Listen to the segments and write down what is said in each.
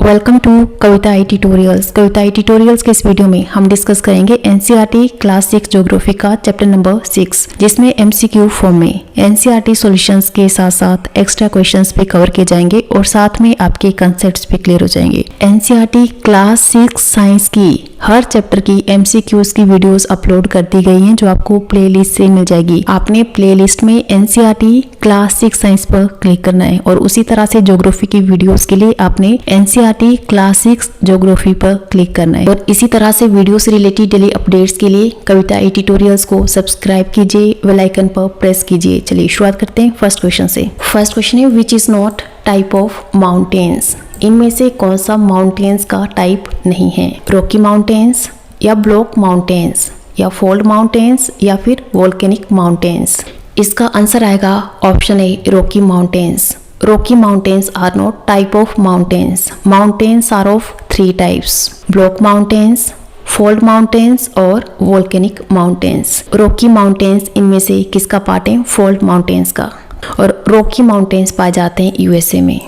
Welcome to Kavita I tutorials. Kavita I tutorials के इस video में हम डिस्कस करेंगे एनसीईआरटी क्लास 6 ज्योग्राफी का चैप्टर नंबर 6, जिसमें एमसीक्यू फॉर्म में एनसीईआरटी सॉल्यूशंस के साथ साथ एक्स्ट्रा क्वेश्चंस भी कवर किए जाएंगे और साथ में आपके कंसेप्ट्स भी क्लियर हो जाएंगे। एनसीईआरटी क्लास 6 साइंस की हर चैप्टर की एमसीक्यूज की वीडियोस अपलोड कर दी गई हैं, जो आपको प्लेलिस्ट से मिल जाएगी। आपने प्लेलिस्ट में एनसीईआरटी क्लास 6 साइंस पर क्लिक करना है और उसी तरह से ज्योग्राफी की वीडियोस के लिए आपने एनसीईआरटी क्लास 6 ज्योग्राफी पर क्लिक करना है। और इसी तरह से वीडियो से रिलेटेड डेली अपडेट्स के लिए कविता आई ट्यूटोरियल्स को सब्सक्राइब कीजिए, बेल आइकन पर प्रेस कीजिए। चलिए शुरुआत करते हैं फर्स्ट क्वेश्चन से। फर्स्ट क्वेश्चन है which is not type of mountains. इनमें से कौन सा माउंटेन्स का टाइप नहीं है? रॉकी माउंटेन्स या ब्लॉक माउंटेन्स या फोल्ड माउंटेन्स या फिर वोल्केनिक माउंटेन्स। इसका आंसर आएगा option A, Rocky mountains. Rocky mountains are not type of mountains. Mountains are of 3 types: block mountains, fold mountains और volcanic mountains. Rocky mountains इनमें से किसका पार्ट है? fold mountains का। और Rocky mountains पाए जाते हैं यूएसए में।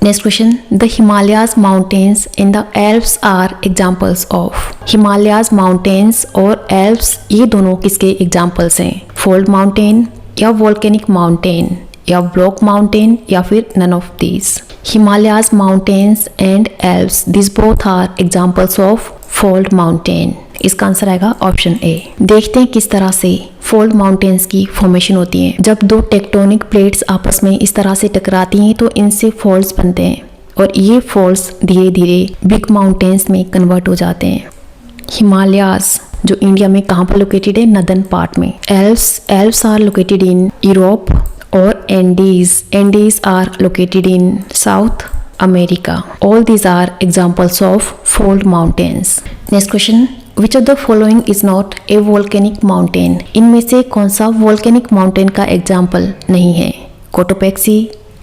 Next question, the Himalayas mountains and the Alps are examples of. Himalayas mountains और एल्प्स ये दोनों किसके एग्जाम्पल्स हैं? फोल्ड माउंटेन या वोल्केनिक माउंटेन या ब्लॉक माउंटेन या फिर none of these. Himalayas mountains and Alps this both are examples of fold mountain. इसका आंसर आएगा ऑप्शन ए। देखते हैं किस तरह से फोल्ड माउंटेन्स की फॉर्मेशन होती है। जब दो टेक्टोनिक प्लेट्स आपस में इस तरह से टकराती हैं तो इनसे फोल्ड्स बनते हैं और ये फोल्ड्स धीरे धीरे बिग माउंटेन्स में कन्वर्ट हो जाते हैं। हिमालयाज जो इंडिया में कहाँ पर लोकेटेड है? नदर्न पार्ट में। Alps are located in Europe और Andes are located in South America. All these are examples of fold mountains. Next question, which of the following is not a volcanic mountain? इनमें से कौन सा volcanic mountain का example नहीं है? Cotopaxi,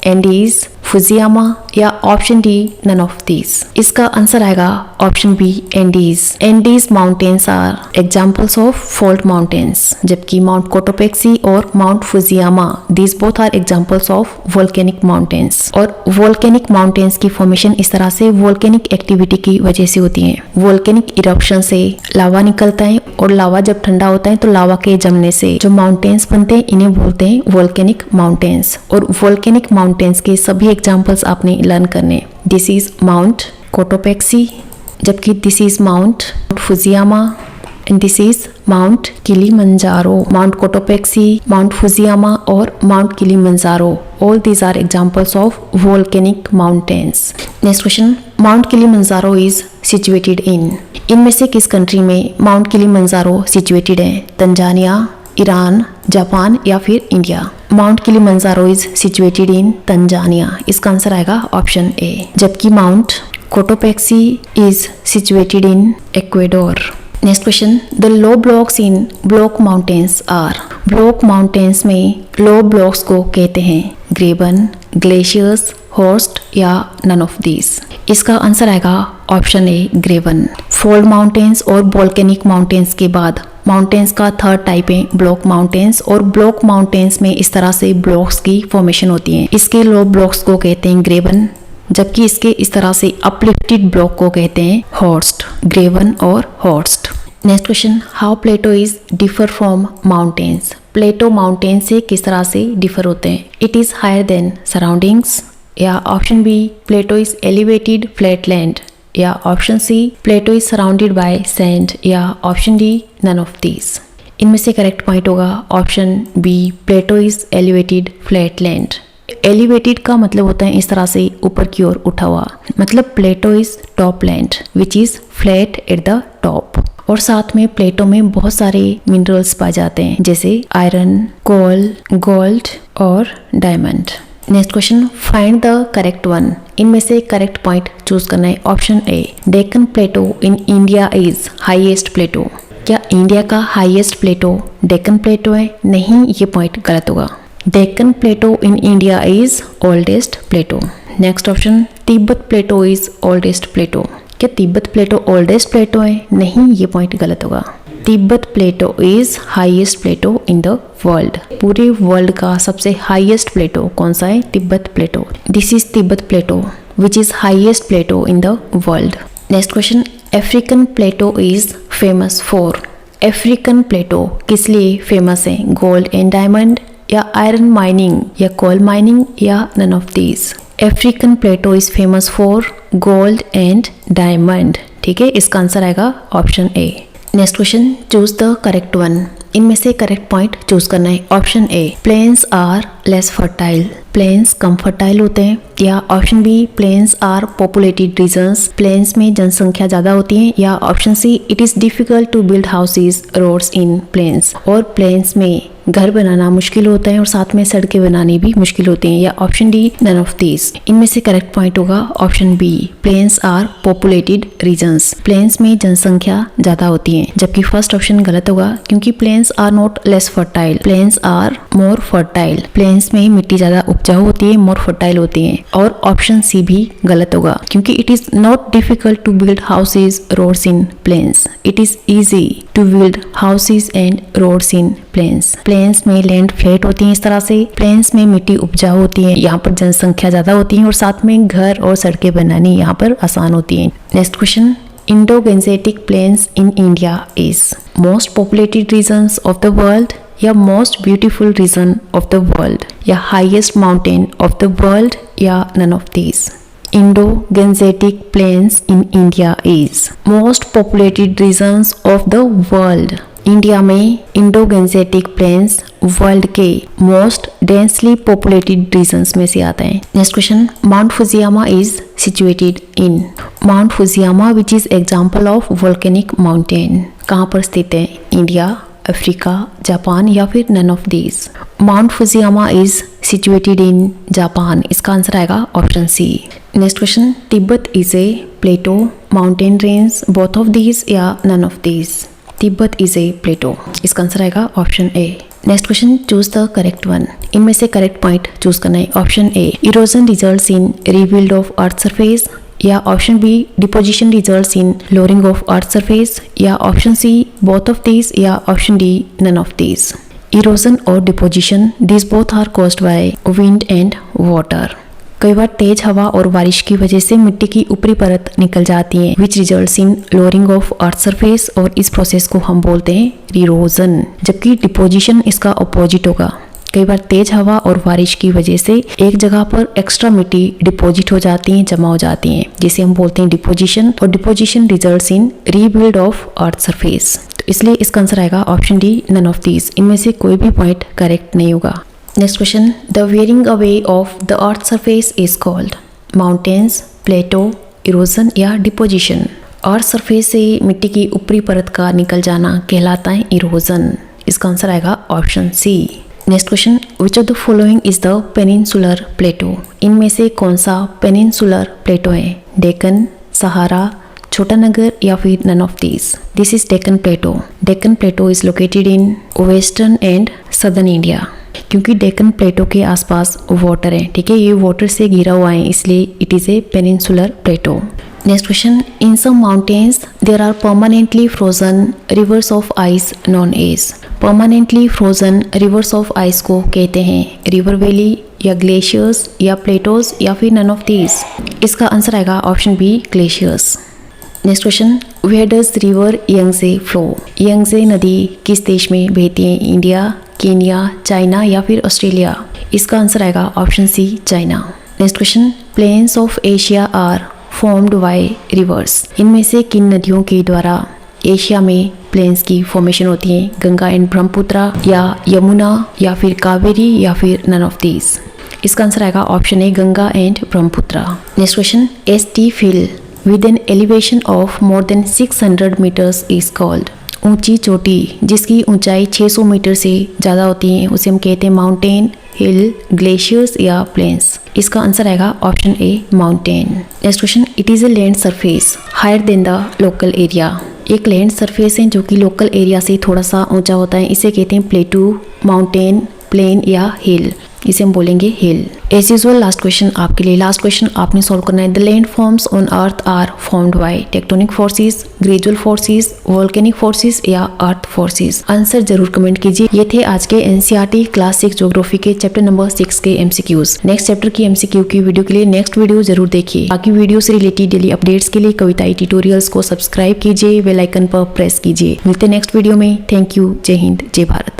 Andes, Fujiyama या option D none of these. इसका answer आएगा option B, Andes. Andes mountains are examples of fold mountains, जबकि माउंट कोटोपेक्सी और mount Fujiyama these both are examples of volcanic mountains. और volcanic mountains की formation इस तरह से वोल्केनिक एक्टिविटी की वजह से होती है। वोल्केनिक इरप्शन से लावा निकलता है और लावा जब ठंडा होता है तो लावा के जमने से जो माउंटेन्स बनते हैं इन्हें बोलते हैं वोल्केनिक माउंटेन्स। और वोल्केनिक माउंटेन्स के सभी एग्जाम्पल्स आपने लर्न करने। दिस इज माउंट कोटोपेक्सी, जबकि this is Mount Fujiyama and this is Mount Kilimanjaro. Mount Cotopaxi, Mount Fujiyama और Mount Kilimanjaro, all these are examples of volcanic mountains. Next question, Mount Kilimanjaro is situated in. इनमें से किस country में Mount Kilimanjaro situated है? Tanzania, Iran, Japan या फिर India. Mount Kilimanjaro is situated in Tanzania. इसका answer आएगा option A. जबकि mount Cotopaxi is situated in Ecuador. Next question, the low blocks in block mountains are. Block mountains में low blocks को कहते हैं graben, glaciers, horst या none of these. इसका answer आएगा option A, graben. Fold mountains और volcanic mountains के बाद माउंटेन्स का थर्ड टाइप है ब्लॉक माउंटेन्स। और ब्लॉक माउंटेन्स में इस तरह से ब्लॉक्स की फॉर्मेशन होती है। इसके लो ब्लॉक्स को कहते हैं ग्रेबन, जबकि इसके इस तरह से अपलिफ्टेड ब्लॉक को कहते हैं हॉर्स्ट। ग्रेबन और horst. Next question, how plateau is differ from mountains. Plateau mountain से किस तरह से डिफर होते हैं? It is higher than surroundings या option B, plateau is elevated flatland या option C, plateau is surrounded by sand या option D none of these. इनमें से करेक्ट पॉइंट होगा option B, plateau is elevated flatland. Elevated का मतलब होता है इस तरह से ऊपर की ओर उठा हुआ, मतलब plateau is top land which is flat at the top. और साथ में प्लेटो में बहुत सारे मिनरल्स पाए जाते हैं, जैसे आयरन, कोल, गोल्ड और diamond. Next question, find the correct one. इनमें से करेक्ट पॉइंट चूज करना है। Option A, Deccan plateau in India is highest plateau. क्या इंडिया का हाईएस्ट प्लेटो डेक्कन प्लेटो है? नहीं, ये पॉइंट गलत होगा। Deccan plateau in India is oldest plateau. Next option, Tibet plateau is oldest plateau. क्या तिब्बत प्लेटो ओल्डेस्ट प्लेटो है? नहीं, ये पॉइंट गलत होगा। Tibet plateau is highest plateau in the world. पूरे वर्ल्ड का सबसे हाईएस्ट प्लेटो कौन सा है? Tibet plateau. This is Tibet plateau which is highest plateau in the world. Next question, African plateau is famous for. African plateau किस लिए फेमस है? Gold and diamond या आयरन माइनिंग या कोल माइनिंग या none of these? African plateau is famous for gold and diamond. ठीक है, इसका answer आएगा option A. Next question, choose the correct one. इनमें से करेक्ट पॉइंट चूज करना है। Option A, plains are less fertile, plains कम फर्टाइल होते हैं। या option B, plains are populated regions, plains में जनसंख्या ज्यादा होती है। या option C, it is difficult to build houses roads in plains, और प्लेन्स में घर बनाना मुश्किल होता है और साथ में सड़कें बनानी भी मुश्किल होती हैं। या option D, none of these. इनमें से करेक्ट पॉइंट होगा option B, plains are populated regions, plains में जनसंख्या ज्यादा होती है। जबकि फर्स्ट ऑप्शन गलत होगा, क्योंकि plains are not less fertile, plains are more fertile, plains में मिट्टी ज्यादा उपजाऊ होती है, मोर फर्टाइल होती है। और ऑप्शन सी भी गलत होगा, क्योंकि it is not difficult to build houses roads in plains, it is easy to build houses and roads in plains. Plains में लैंड फ्लैट होती है, इस तरह से प्लेन्स में मिट्टी उपजाऊ होती है, यहाँ पर जनसंख्या ज्यादा होती है और साथ में घर और सड़कें बनानी यहाँ पर आसान होती है। Next question, Indo-Gangetic Plains in India is most populated regions of the world या most beautiful region of the world या highest mountain of the world या none of these? Indo-Gangetic Plains in India is most populated regions of the world। India में Indo Gangetic plains world के most densely populated regions में से आता है। Next question, mount Fujiyama is situated in. Mount Fujiyama which is example of volcanic mountain कहाँ पर स्थित है? इंडिया, अफ्रीका, जापान या फिर none of these? Mount Fujiyama is situated in Japan, इसका आंसर आएगा option C. Next question, Tibet is a plateau, mountain range, both of these या none of these? Tibet is a plateau, इसका answer आएगा option A. Next question, choose the correct one. इनमें से correct point choose करना है। Option A, erosion results in rebuild of earth surface. या option B, deposition results in lowering of earth surface. या option C, both of these. या option D, none of these. Erosion और deposition, this both are caused by wind and water. कई बार तेज हवा और बारिश की वजह से मिट्टी की ऊपरी परत निकल जाती है, which results in lowering of earth surface, और इस प्रोसेस को हम बोलते हैं इरोजन। जबकि डिपोजिशन इसका अपोजिट होगा। कई बार तेज हवा और बारिश की वजह से एक जगह पर एक्स्ट्रा मिट्टी डिपोजिट हो जाती है, जमा हो जाती है, जिसे हम बोलते हैं डिपोजिशन। और deposition results in rebuild of earth surface. तो इसलिए इसका आंसर आएगा option D, none of these. इनमें से कोई भी पॉइंट करेक्ट नहीं होगा। Next question, the wearing away of the earth surface is called mountains, plateau, erosion या डिपोजिशन? अर्थ सरफेस से मिट्टी की ऊपरी परत का निकल जाना कहलाता है इरोजन। इसका आंसर आएगा option C. Next question, which of the following is the peninsular plateau? इनमें से कौन सा पेनिनसुलर प्लेटो है? डेक्कन, सहारा, छोटा नगर या फिर none of these? This is Deccan plateau. Deccan plateau is located in western and southern India. क्योंकि डेक्कन प्लेटो के आसपास वाटर है, ठीक है, ये वाटर से घिरा हुआ है, इसलिए it is a peninsular plateau. Next question, in some mountains there are permanently frozen rivers of ice known as. Permanently frozen rivers of ice को कहते हैं रिवर वैली या ग्लेशियर्स या प्लेटोज या फिर नन ऑफ दीज? इसका answer आएगा option B, glaciers. Next question, where does river Yangtze flow? Yangtze नदी किस देश में बहती है? इंडिया, केनिया, चाइना या फिर ऑस्ट्रेलिया? इसका आंसर आएगा option C, China. Next question, plains of Asia are formed by rivers. इनमें से किन नदियों के द्वारा एशिया में प्लेन्स की फॉर्मेशन होती है? गंगा एंड ब्रह्मपुत्र या यमुना या फिर कावेरी या फिर नन ऑफ दीज? इसका आंसर आएगा option A, Ganga and Brahmaputra. Next question, a steep hill with an elevation of more than 600 meters is called. ऊंची चोटी जिसकी ऊंचाई 600 मीटर से ज़्यादा होती है उसे हम कहते हैं माउंटेन, हिल, ग्लेशियर्स या प्लेन्स? इसका आंसर आएगा option A, mountain. Next question, it is a land surface higher than the local area. एक लैंड सरफेस है जो कि लोकल एरिया से थोड़ा सा ऊंचा होता है, इसे कहते हैं प्लेटू, माउंटेन, प्लेन या हिल? इसे हम बोलेंगे hill. As usual last question आपके लिए। लास्ट क्वेश्चन आपने सॉल्व करना है। The land forms on earth are formed by tectonic forces, gradual forces, volcanic forces या अर्थ फोर्सेस। आंसर जरूर कमेंट कीजिए। ये थे आज के एनसीईआरटी क्लास 6 ज्योग्राफी के चैप्टर नंबर 6 के एमसीक्यूज। नेक्स्ट चैप्टर की एमसीक्यू की वीडियो के लिए नेक्स्ट वीडियो जरूर देखिए। बाकी वीडियो से रिलेटेड डेली अपडेट्स के लिए कविता ट्यूटोरियल्स को सब्सक्राइब कीजिए, बेल आइकन पर प्रेस कीजिए। मिलते नेक्स्ट वीडियो में। Thank you. जय हिंद, जय भारत।